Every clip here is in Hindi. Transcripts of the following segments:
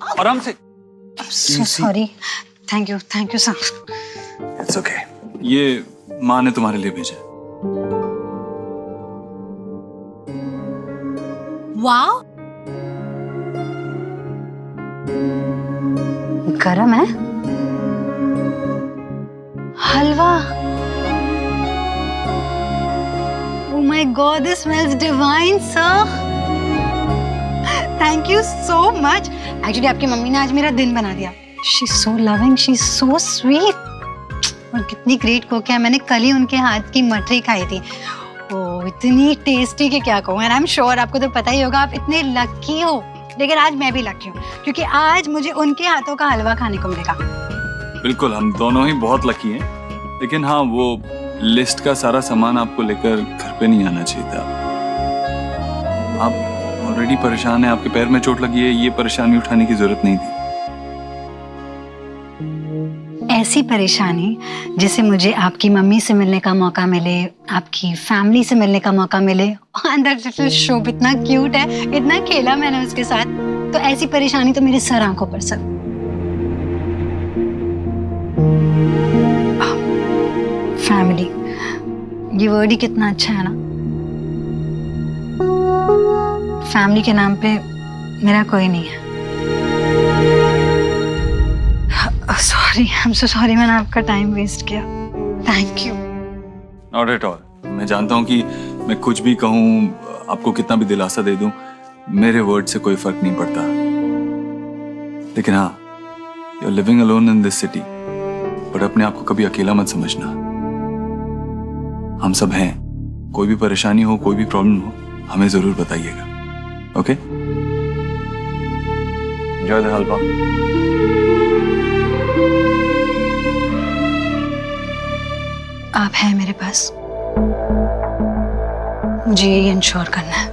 आराम से। So sorry. Thank you sir. It's okay. ये माँ ने तुम्हारे लिए भेजा है। Wow. गरम है हलवा। Oh my God, this smells divine, sir. Thank you so much. Actually, आपकी मम्मी ने आज मेरा दिन बना दिया। She's so loving, she's so sweet. और कितनी ग्रेट कुक है। मैंने कल ही उनके हाथ की मटरी खाई थी। ओह, इतनी टेस्टी कि क्या कहूँ। एंड आई एम श्योर आपको तो पता ही होगा, आप इतने लकी हो। लेकिन आज मैं भी लकी हूँ क्योंकि आज मुझे उनके हाथों का हलवा खाने को मिलेगा। बिल्कुल, हम दोनों ही बहुत लकी हैं। लेकिन हाँ, वो लिस्ट का सारा सामान आपको लेकर घर पे नहीं आना चाहिए था। आप ऑलरेडी परेशान हैं, आपके पैर में चोट लगी है, ये परेशानी उठाने की जरूरत नहीं थी। ऐसी परेशानी जिसे मुझे आपकी मम्मी से मिलने का मौका मिले, आपकी फैमिली से मिलने का मौका मिले। अंदर से शोभ इतना क्यूट है, इतना खेला मैंने उसके साथ, तो ऐसी परेशानी तो मेरे सर आंखों पर सर। फैमिली, ये वर्ड ही कितना अच्छा है ना। फैमिली के नाम पे मेरा कोई नहीं है। Sorry, I am so sorry, मैंने आपका टाइम वेस्ट किया। Thank you. Not at all. मैं जानता हूँ कि मैं कुछ भी कहूँ, आपको कितना भी दिलासा दे दूँ, मेरे वर्ड से कोई फर्क नहीं पड़ता। लेकिन हाँ, you are living alone in this city, but अपने आप को कभी अकेला मत समझना। हम सब हैं। कोई भी परेशानी हो, कोई भी प्रॉब्लम हो, हमें जरूर बताइएगा। ओके? एंजॉय द हलवा। आप हैं मेरे पास, मुझे ये इंश्योर करना है।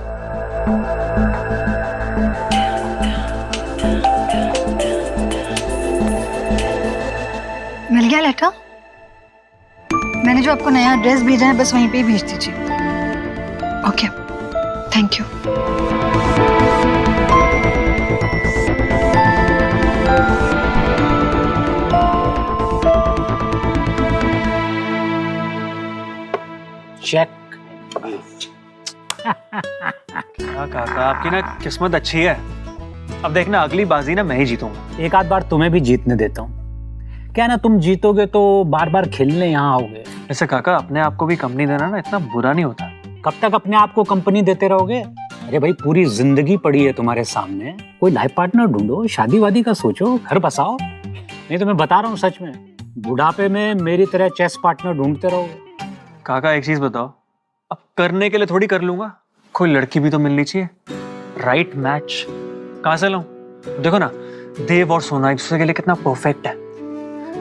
मिल गया लेटर? मैंने जो आपको नया एड्रेस भेजा है, बस वहीं पे ही भेज दीजिए। Okay, thank you. चेक। काका, आपकी ना किस्मत अच्छी है। अब देखना, अगली बाजी ना मैं ही जीतूंगा। एक आध बार तुम्हें भी जीतने देता हूँ। क्या ना, तुम जीतोगे तो बार बार खेलने यहाँ आओगे। ऐसे काका, अपने आप को भी कंपनी देना ना इतना बुरा नहीं होता। कब तक अपने आप को कंपनी देते रहोगे? अरे भाई, पूरी जिंदगी पड़ी है तुम्हारे सामने। कोई लाइफ पार्टनर ढूंढो, शादी वादी का सोचो, घर बसाओ। नहीं तो मैं बता रहा हूँ सच में, बुढ़ापे में मेरी तरह चेस पार्टनर ढूंढते रहोगे। काका, एक चीज बताओ, अब करने के लिए थोड़ी कर लूंगा, कोई लड़की भी तो मिलनी चाहिए। राइट मैच कहाँ से लाऊं? देखो ना, देव और सोना एक दूसरे के लिए कितना परफेक्ट है।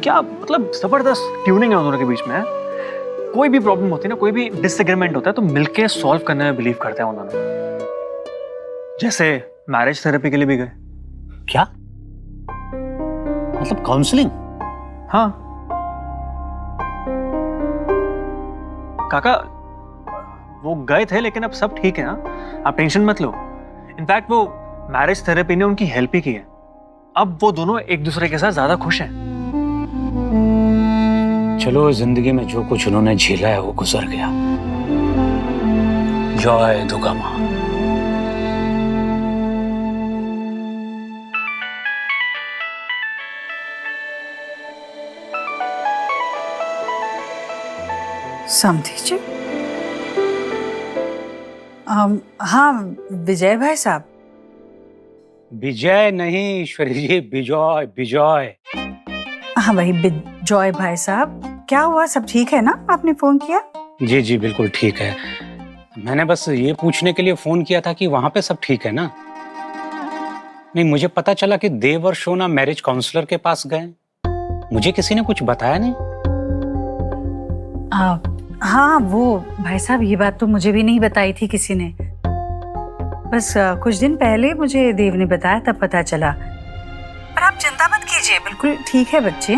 क्या मतलब, जबरदस्त ट्यूनिंग है दोनों के बीच में। कोई भी प्रॉब्लम होती है ना, कोई भी डिसएग्रीमेंट होता है, तो मिलके सॉल्व करने में बिलीव करते हैं उन्होंने। जैसे मैरिज थेरेपी के लिए भी गए। क्या मतलब, काउंसलिंग? हाँ काका, वो गए थे, लेकिन अब सब ठीक है ना, आप टेंशन मत लो। इनफैक्ट वो मैरिज थेरेपी ने उनकी हेल्प ही की है। अब वो दोनों एक दूसरे के साथ ज्यादा खुश हैं। चलो, जिंदगी में जो कुछ उन्होंने झेला है वो गुजर गया। जय दुर्गा माँ। समझी जी। हाँ, विजय भाई साहब। विजय नहीं ईश्वरी जी, विजय विजय। हाँ वही विजय भाई साहब। क्या हुआ, सब ठीक है ना? आपने फोन किया? जी जी बिल्कुल ठीक है। मैंने बस ये पूछने के लिए फोन किया था कि वहां पे सब ठीक है ना। नहीं, मुझे पता चला कि देव और शोना मैरिज काउंसलर के पास गए। मुझे किसी ने कुछ बताया नहीं। हाँ वो भाई साहब, ये बात तो मुझे भी नहीं बताई थी किसी ने। बस कुछ दिन पहले मुझे देव ने बताया, तब पता चला। पर आप चिंता मत कीजिए, बिल्कुल ठीक है बच्चे,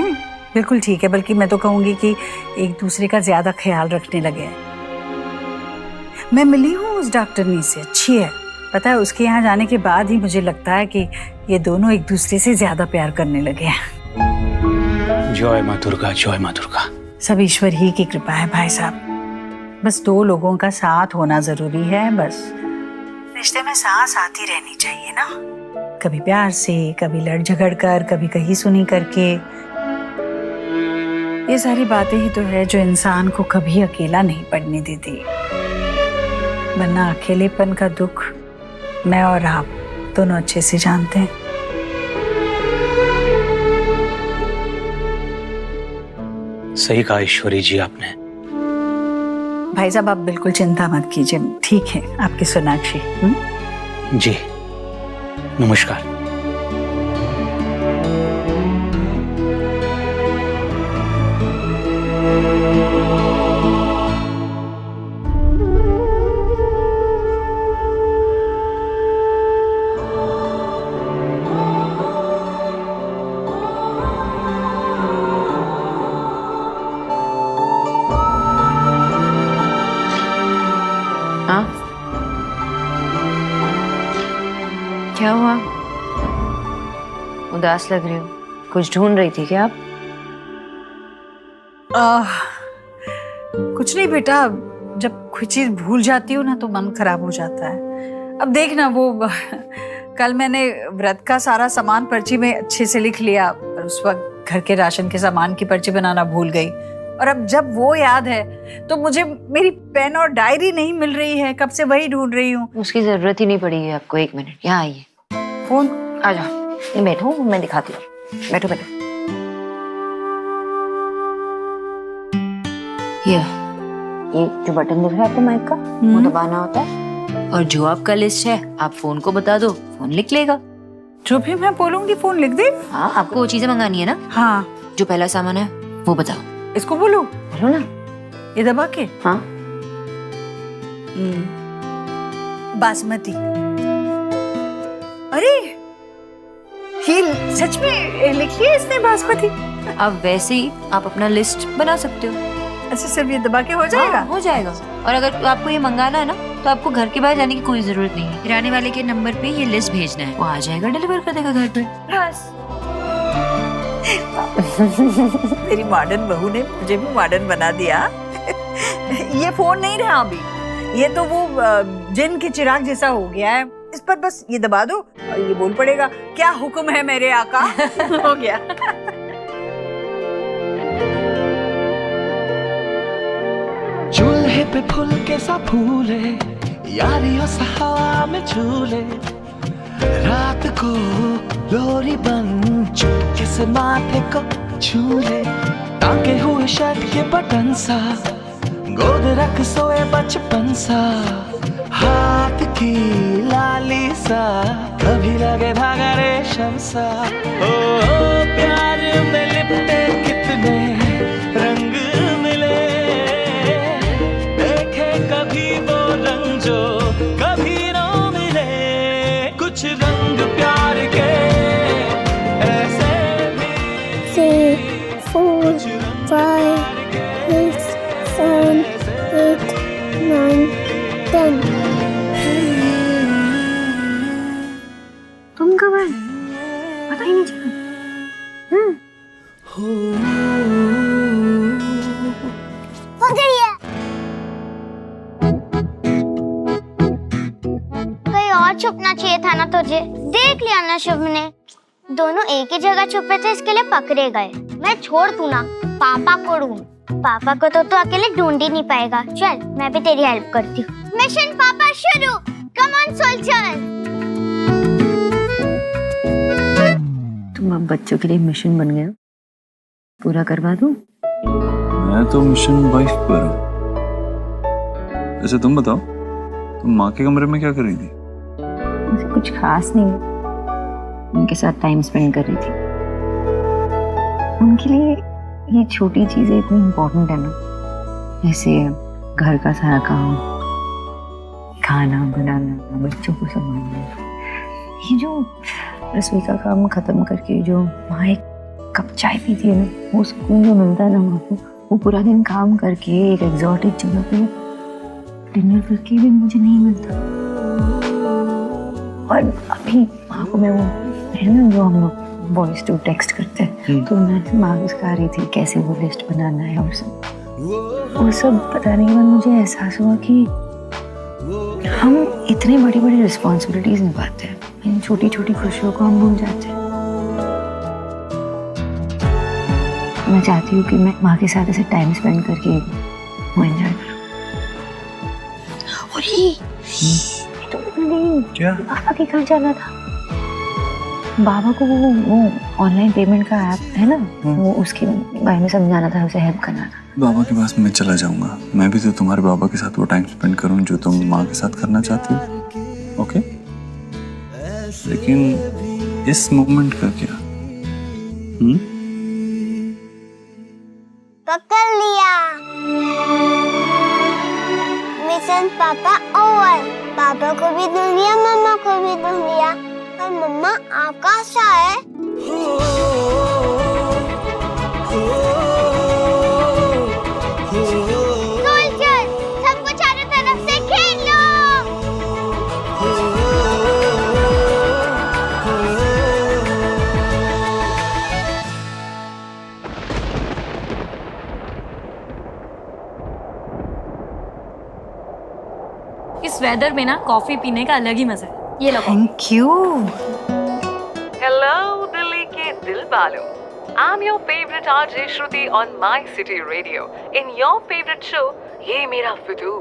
बिल्कुल ठीक है। बल्कि मैं तो कहूंगी कि एक दूसरे का ज्यादा ख्याल रखने लगे हैं। मैं मिली हूँ उस डॉक्टरनी से, अच्छी है, पता है, उसके यहाँ जाने के बाद ही मुझे लगता है कि ये दोनों एक दूसरे से ज्यादा प्यार करने लगे हैं। जय माँ दुर्गा, जय माँ दुर्गा। सब ईश्वर ही की कृपा है भाई साहब। बस दो लोगों का साथ होना जरूरी है। बस रिश्ते में सांस आती रहनी चाहिए ना, कभी प्यार से, कभी लड़ झगड़ कर, कभी कहीं सुनी करके। ये सारी बातें ही तो है जो इंसान को कभी अकेला नहीं पड़ने देती, वरना अकेलेपन का दुख मैं और आप दोनों अच्छे से जानते हैं। सही कहा ईश्वरी जी आपने। भाई साहब आप बिल्कुल चिंता मत कीजिए, ठीक है आपकी सोनाक्षी। जी नमस्कार। हाँ क्या हुआ? उदास लग रही हो, कुछ ढूंढ रही थी क्या आप? कुछ नहीं बेटा, जब कोई चीज भूल जाती हूँ ना तो मन खराब हो जाता है। अब देखना, वो कल मैंने व्रत का सारा सामान पर्ची में अच्छे से लिख लिया, पर उस वक्त घर के राशन के सामान की पर्ची बनाना भूल गई। और अब जब वो याद है तो मुझे मेरी पेन और डायरी नहीं मिल रही है, कब से वही ढूंढ रही हूँ। उसकी जरूरत ही नहीं पड़ी है आपको। एक मिनट यहाँ आइए। फोन आ जाओ, ये बैठो, मैं दिखाती हूँ। बैठो बैठो। ये जो बटन दिख रहा है आपको माइक का, वो दबाना होता है, और जो आपका लिस्ट है आप फोन को बता दो, फोन लिख लेगा। जो भी मैं बोलूंगी फोन लिख दे। हाँ, आपको वो चीजें मंगानी है ना? हाँ। जो पहला सामान है वो बताओ। इसको बोलो? बोलो ना। ये दबा के? हाँ। बासमती। अरे ये सच में लिखी है इसने बासमती? अब वैसे ही आप अपना लिस्ट बना सकते हो। अच्छा, सिर्फ ये दबा के हो जाएगा? हाँ, हो जाएगा। और अगर आपको ये मंगाना है ना तो आपको घर के बाहर जाने की कोई जरूरत नहीं है। किराने वाले के नंबर पे ये लिस्ट भेजना है, वो आ जाएगा, डिलीवर कर देगा घर पे। बस। तेरी मॉडर्न बहू ने मुझे भी मॉडर्न बना दिया। ये फोन नहीं रहा अभी, ये तो वो जिन के चिराग जैसा हो गया है। इस पर बस ये दबा दो और ये बोल पड़ेगा, क्या हुक्म है मेरे आका। हो गया। चूल्हे पे फूल के सा फूले, यारियों सा हवा में झूले, रात को लोरी बन चुपके से माथे को छूले, टांगे हुए शर्ट के बटन सा, गोद रख सोए बचपन सा, हाथ की लाली सा, कभी लगे धागा रेशम सा। ओ प्यार में लिपटे कितने रंग मिले, देखे कभी वो रंग जो कभी ना मिले, कुछ रंग प्यार के ऐसे भी 3, 4, 5, 6, 7, 8, 9, 10. तुम कब आए? पता ही नहीं चला। हो गई है। कहीं और छुपना चाहिए था ना तुझे। देख लिया ना शुभ ने, दोनों एक ही जगह छुपे थे, इसके लिए पकड़े गए। मैं छोड़ तू ना, पापा को ढूंढ। पापा को तो अकेले ढूंढ ही नहीं पाएगा। चल मैं भी तेरी हेल्प करती हूँ। मिशन पापा शुरू। Come on soldiers. तुम अब बच्चों के लिए मिशन बन गए, पूरा करवा दूं? मैं तो मिशन वाइफ पर हूँ। वैसे तुम बताओ, तुम माँ के कमरे में क्या कर रही थी? मुझे कुछ खास नहीं, उनके साथ टाइम स्पेंड कर रही थी। उनके लिए ये छोटी चीजें इतनी इम्पोर्टेंट है ना, जैसे घर का सारा काम, खाना बनाना, बच्चों को संभालना। ये जो रसोई का काम खत्म करके जो माँ एक कप चाय पीती है ना, वो सुकून जो मिलता है ना माँ को, वो पूरा दिन काम करके एक एग्जॉटिक जगह पे डिनर करके भी मुझे नहीं मिलता। और अभी माँ को मैं वो है ना जो हम लोग वॉइस टू टेक्स्ट करते हैं, तो मैं माँ को सिखा रही थी कैसे वो लिस्ट बनाना है और सब बताने के बाद मुझे एहसास हुआ कि हम इतने बड़ी बड़ी रिस्पॉन्सिबिलिटीज निभाते हैं, इन छोटी छोटी खुशियों को हम भूल जाते हैं। मैं चाहती हूँ कि मैं माँ के साथ ऐसे टाइम स्पेंड करके वो एंजॉय करूँ। और ये तो नहीं, क्या? पापा के घर जाना था। बाबा को वो ऑनलाइन पेमेंट का ऐप है ना, वो उसके बारे में समझाना था, उसे हेल्प करना था। बाबा के पास मैं चला जाऊंगा, मैं भी तो तुम्हारे बाबा के साथ वो टाइम स्पेंड करूं जो तुम माँ के साथ करना चाहती हो, ओके? लेकिन इस मोमेंट का क्या? पकड़ लिया। मिशन पापा ओवर। पापा को भी दूं लिया, मम्मा को भी दूं लिया। और मम्मा आपका सा है। सोल्जर, सबको चारों तरफ से खेल लो। इस वेदर में ना कॉफी पीने का अलग ही मजा है। ये लो। Thank you. Hello, दिल्ली के दिल वालों. I'm your favorite RJ Shruti on My City Radio. In your favorite show, ये मेरा फितूर.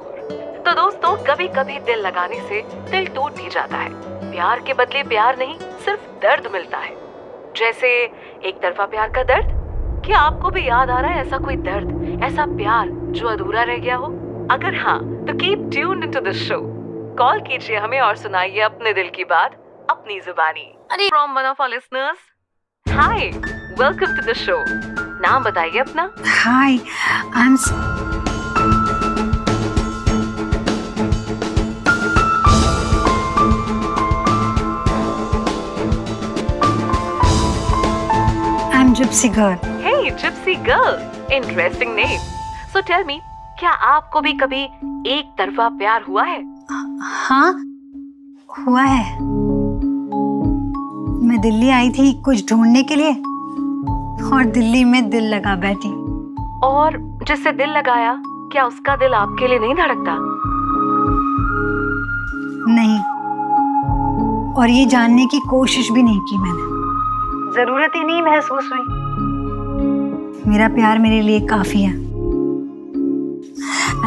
तो दोस्तों, कभी कभी दिल लगाने से दिल टूट भी जाता है. प्यार के बदले प्यार नहीं, सिर्फ दर्द मिलता है. जैसे एक तरफा प्यार का दर्द. क्या आपको भी याद आ रहा है ऐसा कोई दर्द, ऐसा प्यार जो अधूरा रह गया हो? अगर हाँ, तो keep tuned into this show. Call कीजिए हमें और सुनाइए अपने दिल की बात अपनी जुबानी. अरे From one of our listeners. Hi, welcome to the show. नाम बताइए अपना. Hi, I am gypsy girl. Hey, gypsy girl. Interesting name. So tell me, क्या आपको भी कभी एक तरफा प्यार हुआ है? हाँ, हुआ है। मैं दिल्ली आई थी कुछ ढूंढने के लिए और दिल्ली में दिल लगा बैठी। और जिससे दिल लगाया, क्या उसका दिल आपके लिए नहीं धड़कता? नहीं, और ये जानने की कोशिश भी नहीं की मैंने। जरूरत ही नहीं महसूस हुई। मेरा प्यार मेरे लिए काफी है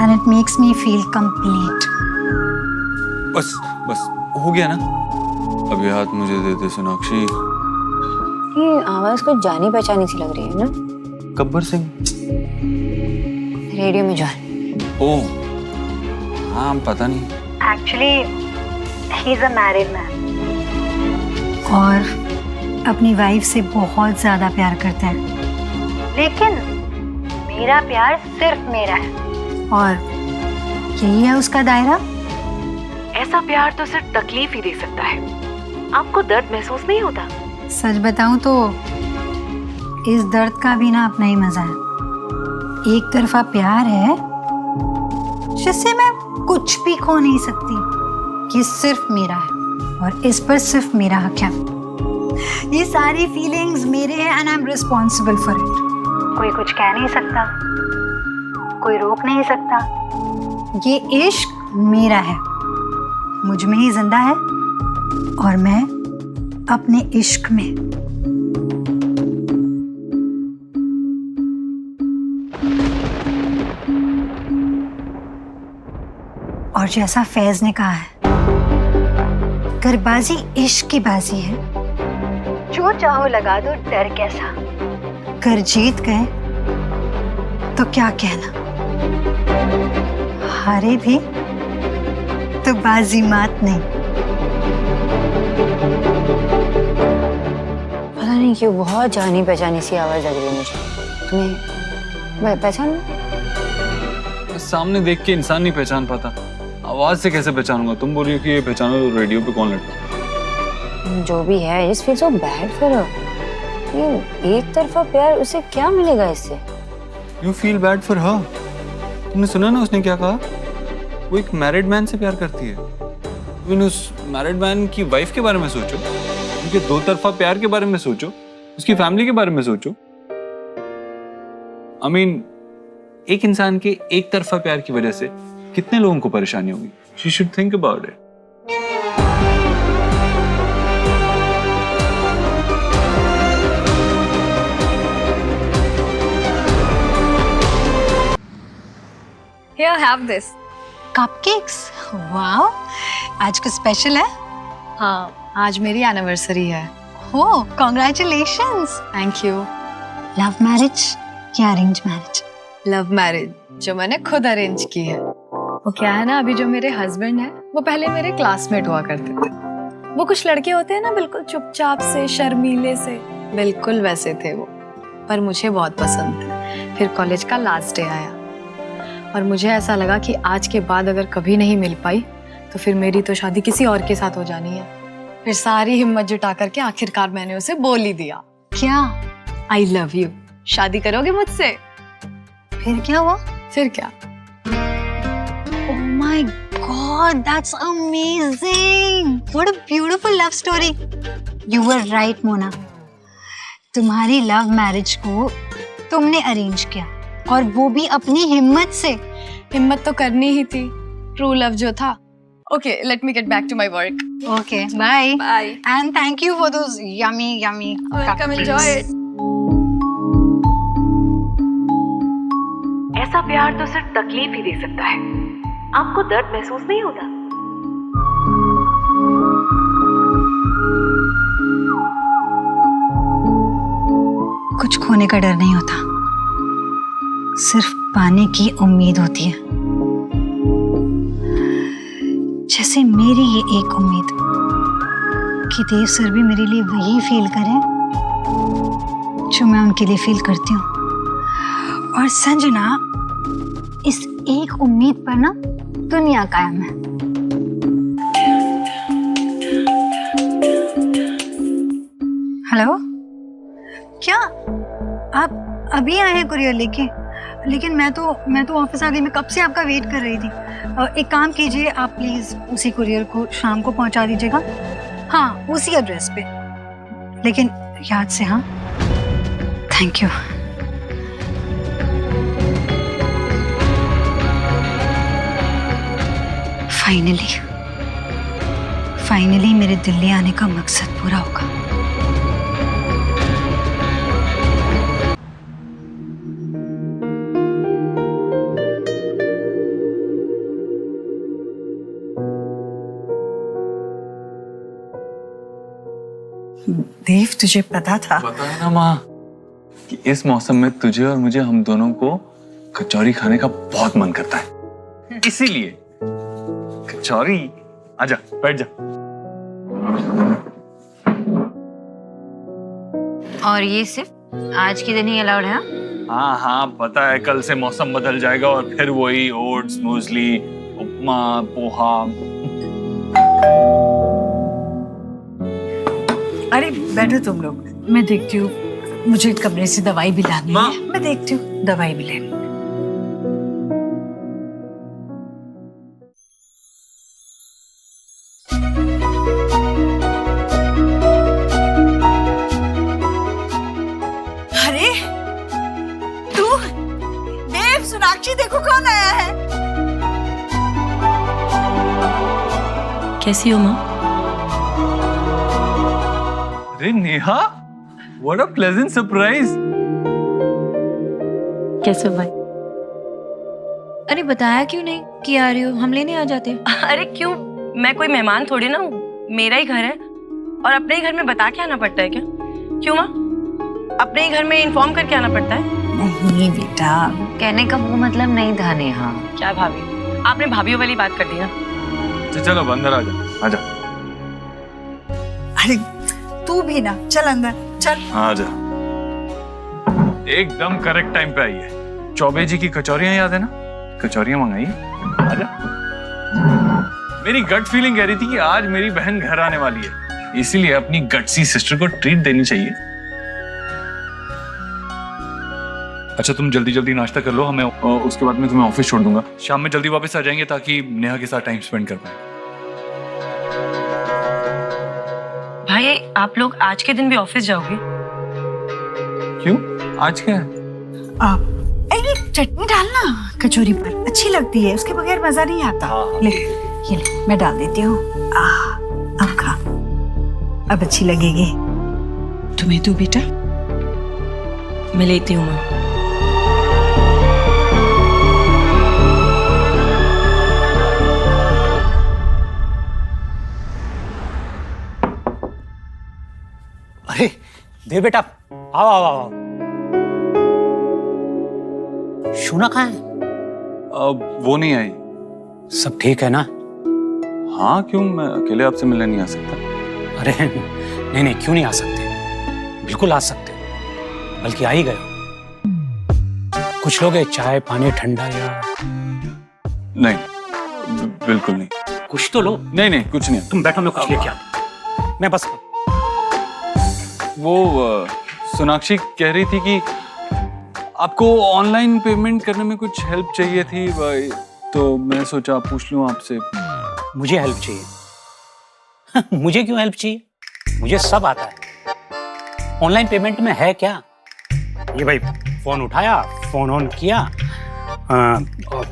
and it makes me feel complete. बस बस हो गया ना? अभी हाथ मुझे दे दे सोनाक्षी। ये आवाज कुछ जानी पहचानी सी लग रही है ना? गब्बर सिंह। रेडियो में जॉन। ओह हाँ, पता नहीं। Actually, he's a married man. और अपनी वाइफ से बहुत ज्यादा प्यार करता है। लेकिन मेरा प्यार सिर्फ मेरा है और यही है उसका दायरा। ऐसा प्यार तो सिर्फ तकलीफ ही दे सकता है। आपको दर्द महसूस नहीं होता? सच बताऊं तो इस दर्द का भी ना अपना ही मजा है। एक तरफा प्यार है जिससे मैं कुछ भी खो नहीं सकती। ये सिर्फ मेरा है और इस पर सिर्फ मेरा हक है। ये सारी फीलिंग्स मेरे हैं and I am responsible for it. कोई कुछ कह नहीं सकता, कोई रोक नहीं सकता। ये इश्क मेरा है, मुझ में ही जिंदा है और मैं अपने इश्क में। और जैसा फैज ने कहा है, करबाजी इश्क की बाजी है, जो चाहो लगा दो डर कैसा। कर जीत गए तो क्या कहना, हारे भी तो बाजी मात नहीं। पता नहीं क्यों बहुत जानी पहचानी सी आवाज लग रही है मुझे। तुम्हें पहचान? सामने देख के इंसान नहीं पहचान पाता, आवाज से कैसे पहचानूंगा? तुम बोल रही हो कि ये पहचानो तो रेडियो पे कौन लड़का? जो भी है, इस feel so bad for her. ये एक तरफा प्यार, उसे क्या मिलेगा इससे? You feel bad for her. तुमने सुना ना उसने क्या कहा? वो एक मैरिड मैन से प्यार करती है। लेकिन उस मैरिड मैन की वाइफ के बारे में सोचो, उनके दो तरफा प्यार के बारे में सोचो, उसकी फैमिली के बारे में सोचो। I mean, एक इंसान के एक तरफा प्यार की वजह से कितने लोगों को परेशानी होगी। She should think about it. Here, have this. Cupcakes, wow, आज कुछ स्पेशल है? हाँ, आज मेरी एनिवर्सरी है। हो, congratulations. Thank you. Love marriage या अरेंज मैरिज? लव मैरिज जो मैंने खुद अरेंज की है। वो क्या है ना, अभी जो मेरे हस्बैंड है वो पहले मेरे क्लासमेट हुआ करते थे। वो कुछ लड़के होते हैं ना बिल्कुल चुपचाप से, शर्मीले से, बिल्कुल वैसे थे वो, पर मुझे बहुत पसंद थे। फिर कॉलेज का लास्ट डे आया और मुझे ऐसा लगा कि आज के बाद अगर कभी नहीं मिल पाई तो फिर मेरी तो शादी किसी और के साथ हो जानी है। फिर सारी हिम्मत जुटा करके आखिरकार मैंने उसे बोल ही दिया। क्या? आई लव यू, शादी करोगे मुझसे? फिर क्या हुआ? फिर क्या? Oh my God, that's amazing! What a beautiful love story. You were right, Mona. तुम्हारी लव मैरिज को तुमने अरेंज किया और वो भी अपनी हिम्मत से। हिम्मत तो करनी ही थी, ट्रू लव जो था। Okay, let me get back to my work. Okay, bye. Bye. And thank you for those yummy Welcome, cupcakes. enjoy it. ऐसा प्यार तो सिर्फ तकलीफ ही दे सकता है, आपको दर्द महसूस नहीं होता। कुछ खोने का डर नहीं होता, सिर्फ पाने की उम्मीद होती है। जैसे मेरी ये एक उम्मीद कि देव सर भी मेरे लिए वही फील करें जो मैं उनके लिए फील करती हूँ। और संजना, इस एक उम्मीद पर ना दुनिया कायम है। हेलो, क्या आप अभी आए हैं कुरियर लेके? लेकिन मैं तो ऑफिस आ गई, मैं कब से आपका वेट कर रही थी। एक काम कीजिए, आप प्लीज उसी कुरियर को शाम को पहुंचा दीजिएगा। हाँ, उसी एड्रेस पे, लेकिन याद से। हाँ, थैंक यू। फाइनली मेरे दिल्ली आने का मकसद पूरा होगा। देव, तुझे पता था? पता है ना माँ कि इस मौसम में तुझे और मुझे, हम दोनों को कचौरी खाने का बहुत मन करता है। इसीलिए कचौरी, आजा बैठ जा। और ये सिर्फ आज के दिन ही अलाउड है? हाँ हाँ पता है, कल से मौसम बदल जाएगा और फिर वही ओट्स, मूसली, उपमा, पोहा। अरे बैठो तुम लोग, मैं देखती हूँ, मुझे कमरे से दवाई भी लानी है। मैं देखती हूँ, दवाई भी लेनी। अरे तू, देव, सोनाक्षी, देखो कौन आया है। कैसी हो माँ? अरे Neha, what a pleasant surprise! कैसे भाई? अरे बताया क्यों नहीं कि आ रही हो? हम लेने आ जाते। अरे क्यों, मैं कोई मेहमान थोड़ी ना हूँ, मेरा ही घर है और अपने ही घर में बता के आना पड़ता है क्या? क्यों माँ, अपने ही घर में इन्फॉर्म करके आना पड़ता है? नहीं बेटा, कहने का वो मतलब नहीं था नेहा। क्या भाभी, आपने भाभीयों वाली बात कर दी ना। चलो अब अंदर आजा, आजा। अरे तू भी ना, चल अंदर चल। आजा, एकदम करेक्ट टाइम पे आई है। चौबे जी की कचौरियां याद है ना? कचौरियां मंगाई, आजा। मेरी गट फीलिंग कह रही थी कि आज मेरी बहन घर आने वाली है, इसीलिए अपनी गटसी सिस्टर को ट्रीट देनी चाहिए। अच्छा तुम जल्दी जल्दी नाश्ता कर लो, हमें उसके बाद मैं तुम्हें ऑफिस छोड़ दूंगा। शाम में जल्दी वापस आ जाएंगे ताकि नेहा के साथ टाइम स्पेंड कर पाए। भाई आप लोग आज के दिन भी ऑफिस जाओगे? क्यों, आज क्या है? ये चटनी डालना कचौरी पर, अच्छी लगती है, उसके बगैर मजा नहीं आता। ले ये ले, मैं डाल देती हूँ। अब खा, अब अच्छी लगेगी तुम्हें। तू बेटा, मैं लेती हूँ माँ। अरे देव बेटा, आओ आओ आओ। शूना कहाँ है? वो नहीं आई। सब ठीक है ना? हाँ, क्यों, मैं अकेले आपसे मिलने नहीं आ सकता? अरे नहीं नहीं, क्यों नहीं आ सकते, बिल्कुल आ सकते हो, बल्कि आ ही गए हो। कुछ लोग चाय पानी ठंडा या नहीं, बिल्कुल नहीं। कुछ तो लो। नहीं नहीं, कुछ नहीं। तुम बैठो, मैं कुछ लेके आता। मैं बस वो सोनाक्षी कह रही थी कि आपको ऑनलाइन पेमेंट करने में कुछ हेल्प चाहिए थी, तो मैं सोचा पूछ लूं आपसे। मुझे हेल्प चाहिए? मुझे क्यों हेल्प चाहिए? मुझे सब आता है। ऑनलाइन पेमेंट में है क्या? ये भाई फोन उठाया, फोन ऑन किया, और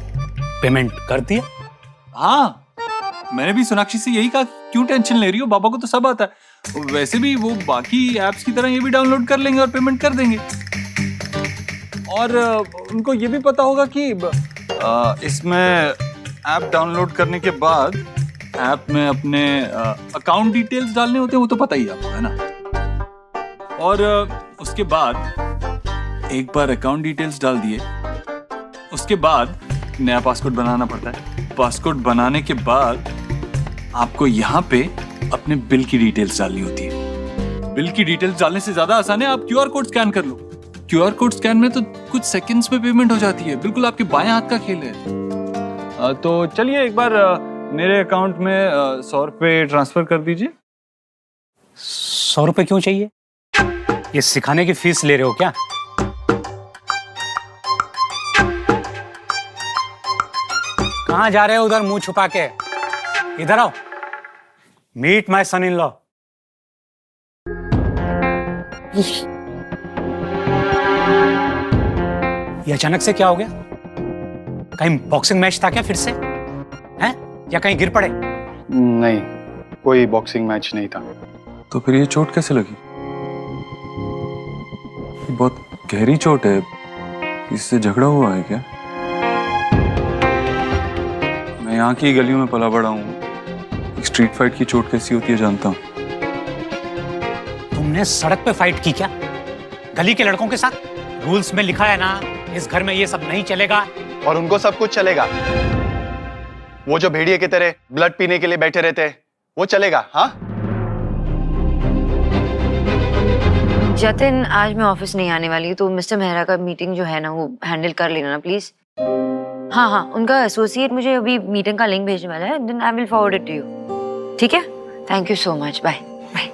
पेमेंट कर दिया। हाँ, मैंने भी सोनाक्षी से यही कहा, क्यों टेंशन ले रही हो, बाबा को तो सब आता है। वैसे भी वो बाकी एप्स की तरह ये भी डाउनलोड कर लेंगे और पेमेंट कर देंगे। और उनको ये भी पता होगा कि इसमें ऐप डाउनलोड करने के बाद ऐप में अपने अकाउंट डिटेल्स डालने होते हैं, वो तो पता ही आपको है ना। और उसके बाद एक बार अकाउंट डिटेल्स डाल दिए, उसके बाद नया पासवर्ड बनाना पड़ता है। पासवर्ड बनाने के बाद आपको यहाँ पे अपने बिल की डिटेल्स डालनी होती है। बिल की डिटेल्स डालने से ज्यादा आसान है, आप क्यूआर कोड स्कैन कर लो। क्यूआर कोड स्कैन में तो कुछ सेकंड्स में पेमेंट हो जाती है, बिल्कुल आपके बाएं हाथ का खेल है। तो चलिए एक बार मेरे अकाउंट में 100 रुपए ट्रांसफर कर दीजिए। 100 रुपए क्यों चाहिए? ये सिखाने की फीस ले रहे हो क्या? कहाँ जा रहे हो उधर मुंह छुपा के? इधर आओ, meet my son in law. ये अचानक से क्या हो गया? कहीं बॉक्सिंग मैच था क्या फिर से? हैं? या कहीं गिर पड़े? नहीं, कोई बॉक्सिंग मैच नहीं था। तो फिर ये चोट कैसे लगी? ये बहुत गहरी चोट है, इससे झगड़ा हुआ है क्या? मैं यहाँ की गलियों में पला बड़ा हूँ, स्ट्रीट फाइट की चोट कैसी होती है जानता हूँ। तुमने सड़क पे फाइट की क्या? गली के लड़कों के साथ? रूल्स में लिखा है ना, इस घर में ये सब नहीं चलेगा। और उनको सब कुछ चलेगा। वो जो भेड़िए की तरह ब्लड पीने के लिए बैठे रहते हैं, वो चलेगा? हाँ जतिन, आज मैं ऑफिस नहीं आने वाली, तो मिस्टर मेहरा का मीटिंग जो है ना, वो हैंडल कर लेना ना प्लीज। हाँ हाँ, उनका एसोसिएट मुझे अभी मीटिंग का लिंक भेजने वाला है, then I will forward it to you. ठीक है, thank you so much, bye bye.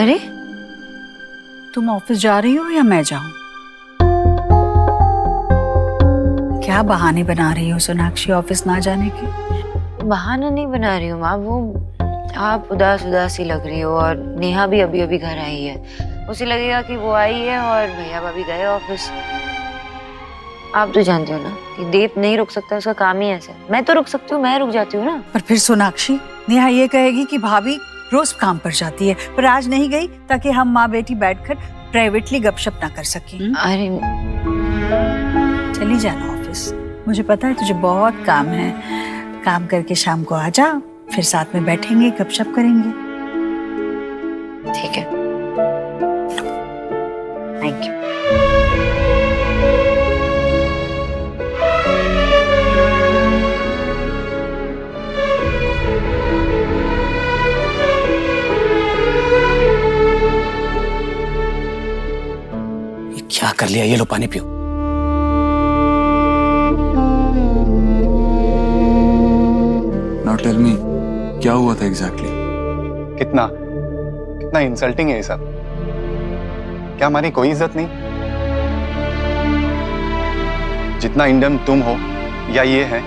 अरे तुम ऑफिस जा रही हो या मैं जाऊं? क्या बहाने बना रही हो सोनाक्षी ऑफिस ना जाने के? बहाना नहीं बना रही हूँ माँ, वो आप उदास उदास सी लग रही हो, और नेहा भी अभी अभी घर आई है, उसे लगेगा कि वो आई है और भैया भाभी गए ऑफिस। आप तो जानते हो ना कि देव नहीं रुक सकता, उसका काम ही ऐसा है। मैं तो रुक सकती हूँ, मैं रुक जाती हूँ ना। पर फिर सोनाक्षी, नेहा ये कहेगी कि भाभी रोज काम पर जाती है, पर आज नहीं गई ताकि हम माँ बेटी बैठकर प्राइवेटली गपशप ना कर सकें। अरे चली जाना ऑफिस, मुझे पता है तुझे बहुत काम है। काम करके शाम को आ जा, फिर साथ में बैठेंगे गपशप करेंगे। ठीक है, थैंक यू। क्या कर लिया? ये लो पानी पियो। Now tell me, क्या हुआ था एग्जैक्टली? कितना इंसल्टिंग है ये सब। क्या हमारी कोई इज्जत नहीं? जितना इंडियन तुम हो या ये है,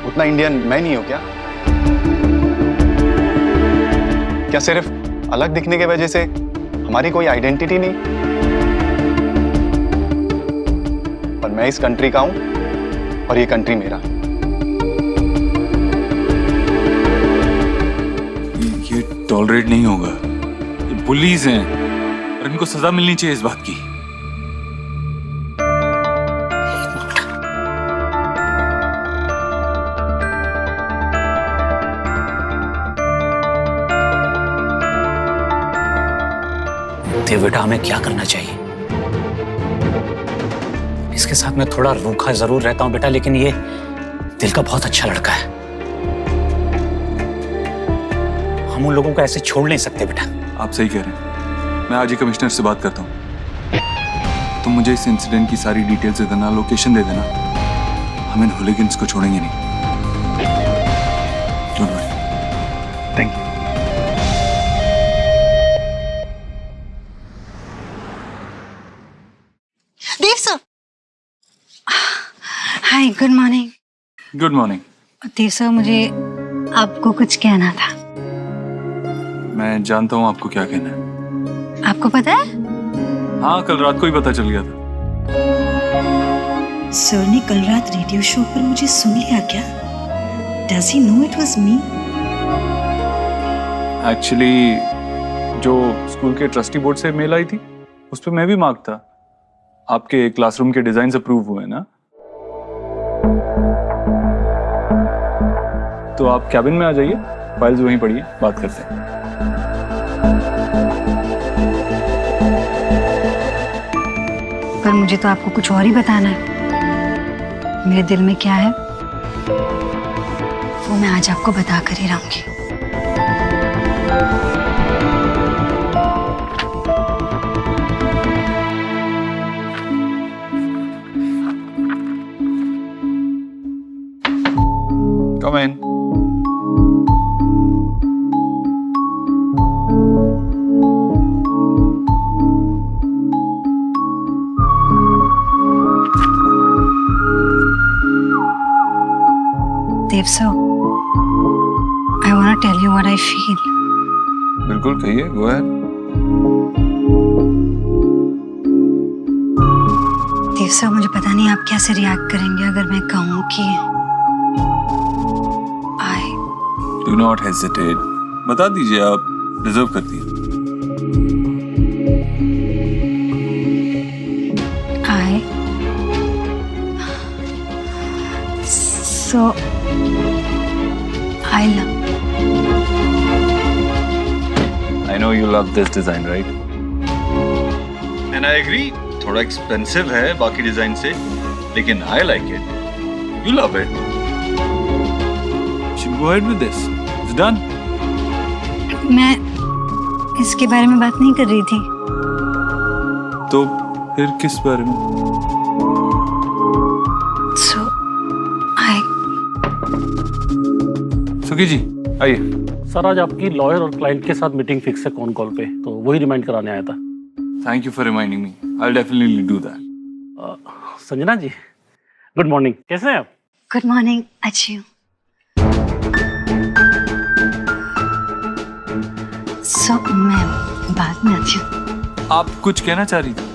उतना इंडियन मैं नहीं हूं क्या? क्या सिर्फ अलग दिखने की वजह से हमारी कोई आइडेंटिटी नहीं? पर मैं इस कंट्री का हूं और ये कंट्री मेरा। ये टॉलरेट नहीं होगा। ये बुलीज हैं और इनको सजा मिलनी चाहिए इस बात की। देव बेटा, हमें क्या करना चाहिए? इसके साथ मैं थोड़ा रूखा जरूर रहता हूं बेटा, लेकिन ये दिल का बहुत अच्छा लड़का है। हम उन लोगों को ऐसे छोड़ नहीं सकते बेटा। आप सही कह रहे हैं। मैं आज ही कमिश्नर से बात करता हूँ। तुम मुझे इस इंसिडेंट की सारी डिटेल्स दे देना, लोकेशन दे देना। हम इन हुलिगन्स को छोड़ेंगे नहीं। Don't worry. Thank you. Dev sir, hi, good morning. Good morning. Dev sir, मुझे आपको कुछ कहना था। मैं जानता हूँ आपको क्या कहना है। आपको पता है, हाँ, कल रात को ही पता चल गया था। सर ने कल रात रेडियो शो पर मुझे सुन लिया क्या? Does he know it was me? Actually जो स्कूल के ट्रस्टी बोर्ड से मेल आई थी उस पर मैं भी मार्क था। आपके क्लासरूम के डिजाइन अप्रूव हुए ना? तो आप कैबिन में आ जाइए, फाइल्स वहीं पढ़िए, बात करते हैं। पर मुझे तो आपको कुछ और ही बताना है। मेरे दिल में क्या है वो मैं आज आपको बता कर ही रहूंगी। Come in. Dev sir, I want to tell you what I feel. बिल्कुल कहिए, go ahead. देव सर, मुझे पता नहीं आप कैसे रिएक्ट करेंगे अगर मैं कहूँ कि Do not hesitate. बता दीजिए, आप डिजर्व करती हैं। So I love. I know you love this design, right? And I agree. थोड़ा एक्सपेंसिव है बाकी डिजाइन से, लेकिन I like it. You love it. Should go ahead with this. It's done. मैं इसके बारे में बात नहीं कर रही थी। तो फिर किस बारे में? So सुखी जी, आइए। सर, आज आपकी लॉयर और क्लाइंट के साथ मीटिंग फिक्स है कॉन कॉल पे, तो वही रिमाइंड कराने आया था। Thank you for reminding me. I'll definitely do that. Sanjana ji, good morning, कैसे हैं आप? गुड मॉर्निंग, अच्छी हूँ। So मैं बाद में आती हूँ। आप कुछ कहना चाह रही थी?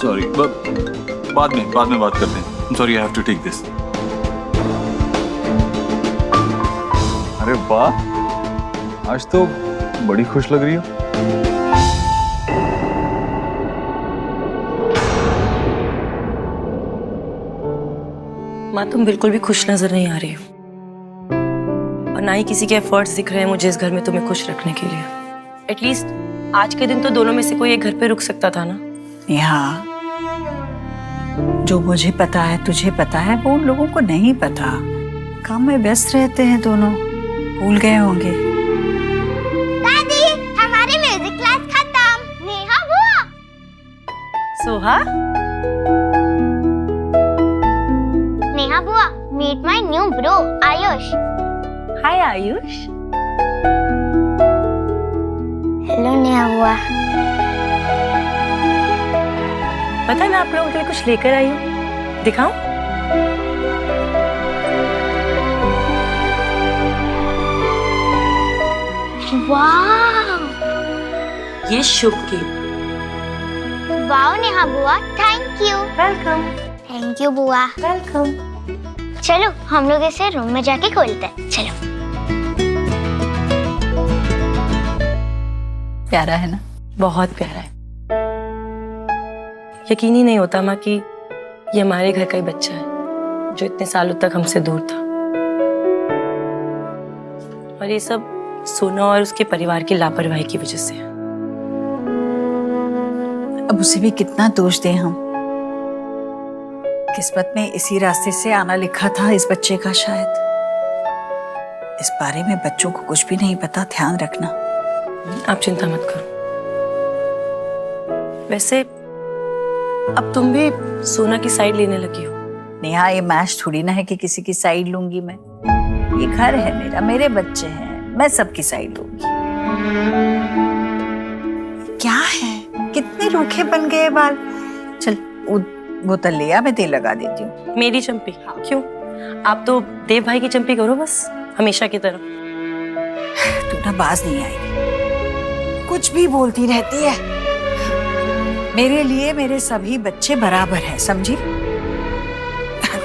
Sorry, बाद में बात करते हैं। I'm sorry, I have to take this. अरे वाह, आज तो बड़ी खुश लग रही हो। माँ, तुम बिल्कुल भी खुश नजर नहीं आ रही हो, और ना ही किसी के एफर्ट्स दिख रहे हैं मुझे इस घर में तुम्हें खुश रखने के लिए। एटलीस्ट आज के दिन तो दोनों में से कोई एक घर पे रुक सकता था ना। यहाँ जो मुझे पता है, तुझे पता है, वो उन लोगों को नहीं पता। काम में व्यस्त रहते हैं दोनों, भूल गए होंगे। दादी, हमारी म्यूजिक क्लास खत्म। नेहा बुआ। सोहा, नेहा बुआ, meet my new bro Ayush. Hi Ayush. Hello Neha बुआ। पता है मैं आप लोगों के लिए कुछ लेकर आई हूँ, दिखाऊं? वाह ये शुभ की। वाह नेहा बुआ, thank you. Welcome. Thank you बुआ। वेलकम। चलो हम लोग इसे रूम में जाके खोलते हैं। चलो। प्यारा है ना? बहुत प्यारा है। यकीन ही नहीं होता माँ कि ये हमारे घर का ही बच्चा है जो इतने सालों तक हमसे दूर था। और ये सब सोना और उसके परिवार की लापरवाही की वजह से। अब उसे भी कितना दोष दें हम। किस्मत में इसी रास्ते से आना लिखा था इस बच्चे का शायद। इस बारे में बच्चों को कुछ भी नहीं पता, ध्यान रखना। आप चिंता मत करो। वैसे अब तुम भी सोना की साइड लेने लगी हो। नेहा, ये मैच थोड़ी ना है कि किसी की साइड लूंगी मैं। ये घर है मेरा, मेरे बच्चे हैं, मैं सबकी साइड लूंगी। क्या है, कितने रूखे बन गए बाल। चल बोतल लिया, मैं तेल लगा देती हूँ। मेरी चंपी? क्यों? आप तो देव भाई की चंपी करो बस, हमेशा की तरह। तू ना बाज नहीं आई, कुछ भी बोलती रहती है। मेरे लिए मेरे सभी बच्चे बराबर हैं, समझी?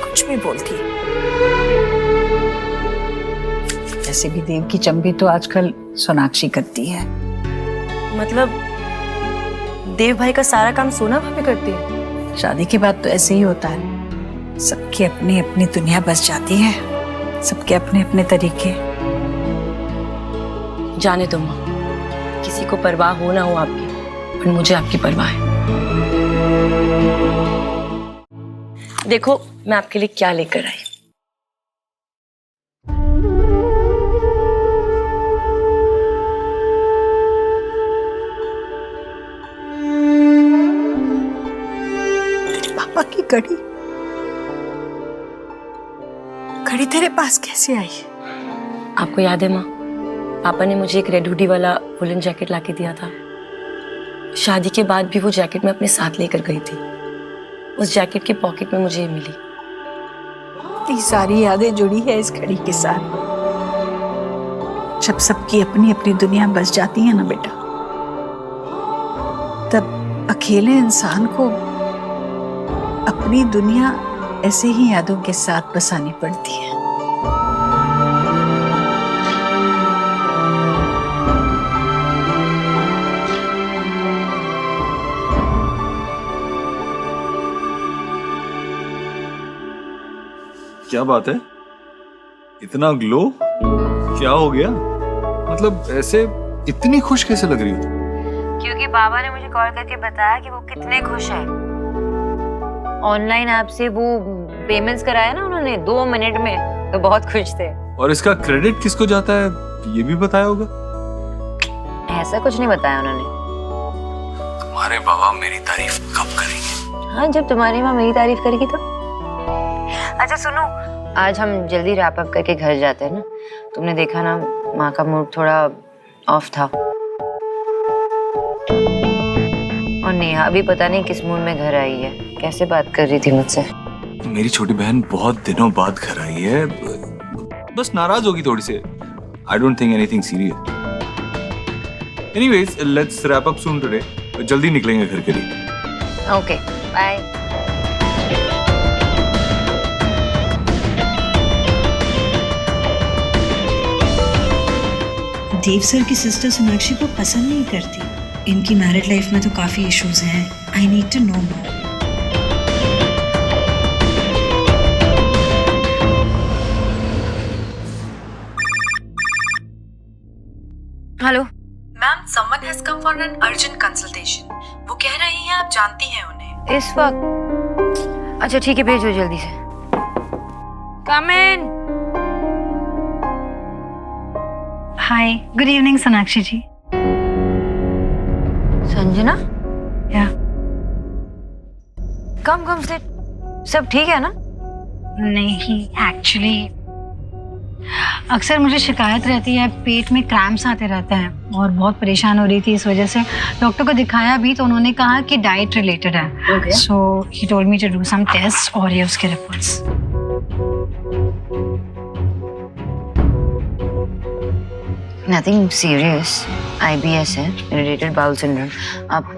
कुछ भी बोलती है। वैसे भी देव की चंपी तो आजकल सोनाक्षी करती है। मतलब देव भाई का सारा काम सोना भाभी करती है? शादी के बाद तो ऐसे ही होता है, सबकी अपनी अपनी दुनिया बस जाती है, सबके अपने अपने तरीके। जाने दो माँ, किसी को परवाह हो ना हो आपकी, पर मुझे आपकी परवाह है। देखो मैं आपके लिए क्या लेकर आई। पापा की घड़ी, घड़ी तेरे पास कैसे आई? आपको याद है माँ, पापा ने मुझे एक रेड हुडी वाला वुलन जैकेट लाके दिया था। शादी के बाद भी वो जैकेट मैं अपने साथ लेकर गई थी। उस जैकेट के पॉकेट में मुझे ये मिली। इतनी सारी यादें जुड़ी है इस घड़ी के साथ। जब सबकी अपनी अपनी दुनिया बस जाती है ना बेटा, तब अकेले इंसान को अपनी दुनिया ऐसे ही यादों के साथ बसानी पड़ती है। क्या बात है, इतना ग्लो क्या हो गया? मतलब ऐसे इतनी खुश कैसे लग रही हो? क्योंकि बाबा ने मुझे कॉल करके बताया कि वो कितने खुश है। ऑनलाइन ऐप से वो पेमेंट्स कराया ना उन्होंने 2 मिनट में, तो बहुत खुश थे। और इसका क्रेडिट किसको जाता है ये भी बताया होगा? ऐसा कुछ नहीं बताया उन्होंने। तुम्हारे बाबा मेरी तारीफ कब करेंगे? हाँ, जब तुम्हारी माँ मेरी तारीफ करेगी तो। अच्छा सुनो, आज हम जल्दी रैप अप करके घर जाते हैं ना। तुमने देखा ना, माँ का मूड थोड़ा ऑफ था। और नेहा भी पता नहीं किस मूड में घर आई है, कैसे बात कर रही थी मुझसे। मेरी छोटी बहन बहुत दिनों बाद घर आई है, बस नाराज होगी थोड़ी सी। I don't think anything serious. Anyways, let's wrap up soon today. जल्दी निकलेंगे घर के लिए। Okay, bye. देव सर की सिस्टर सोनाक्षी को पसंद नहीं करती। इनकी मैरिड लाइफ में तो काफी इश्यूज हैं। I need to know more. Hello ma'am, someone has come for an urgent consultation. वो कह रही हैं आप जानती हैं उन्हें। इस वक्त? अच्छा ठीक है, भेजो जल्दी से। कम इन। हाय, गुड इवनिंग सोनाक्षी जी। संजना? या कम से सब ठीक है ना? नहीं, एक्चुअली अक्सर मुझे शिकायत रहती है, पेट में क्रैम्प्स आते रहते हैं और बहुत परेशान हो रही थी इस वजह से। डॉक्टर को दिखाया भी तो उन्होंने कहा कि डाइट रिलेटेड है। So he told me to do some test और ये उसके रिपोर्ट्स। नथिंग सीरियस, IBS है, इरिटेटेड बाउल सिंड्रोम। आप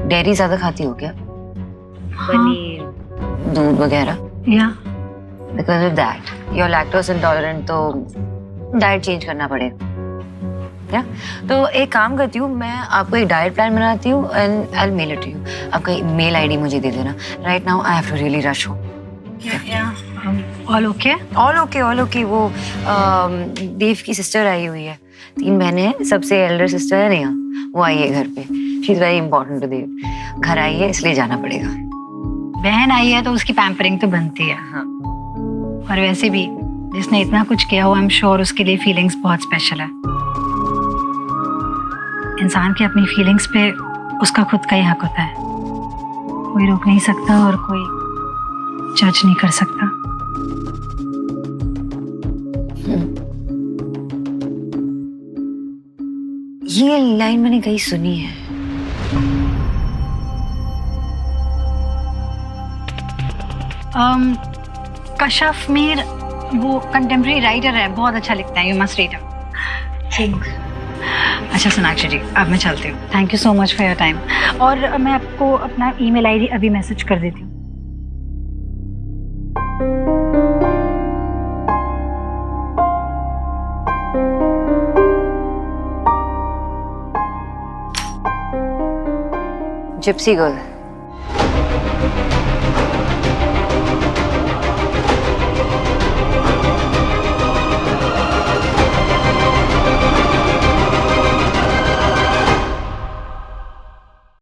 डेयरी ज्यादा खाती हो क्या? पनीर, दूध वगैरह? या because of that you are lactose intolerant, तो डाइट चेंज करना पड़ेगा। या तो एक काम करती हूँ, मैं आपको एक डाइट प्लान बनाती हूँ and I will mail it to you. आपका मेल ID मुझे दे देना। Right now I have to really rush home. All okay? All okay. वो देव की सिस्टर आई हुई है, 3 बहनें हैं, सबसे एल्डर सिस्टर है नेहा, वो आई है घर पे। She is very important to Dev. घर आई है इसलिए जाना पड़ेगा। बहन आई है तो उसकी पैम्परिंग तो बनती है। हाँ। और वैसे भी जिसने इतना कुछ किया हो, आई एम श्योर उसके लिए फीलिंग्स बहुत स्पेशल है। इंसान की अपनी फीलिंग्स पे उसका खुद का ही हक होता है, कोई रोक नहीं सकता और कोई जज नहीं कर सकता। ये लाइन मैंने कहीं सुनी है। कशफ मीर, वो कंटेम्प्रेरी राइटर है, बहुत अच्छा लिखता है, यू मस्ट रीड हिम। अच्छा सोनाक्षी जी, अब मैं चलती हूँ। Thank you so much for your time. और मैं आपको अपना ईमेल ID अभी मैसेज कर देती हूँ। Gypsy girl.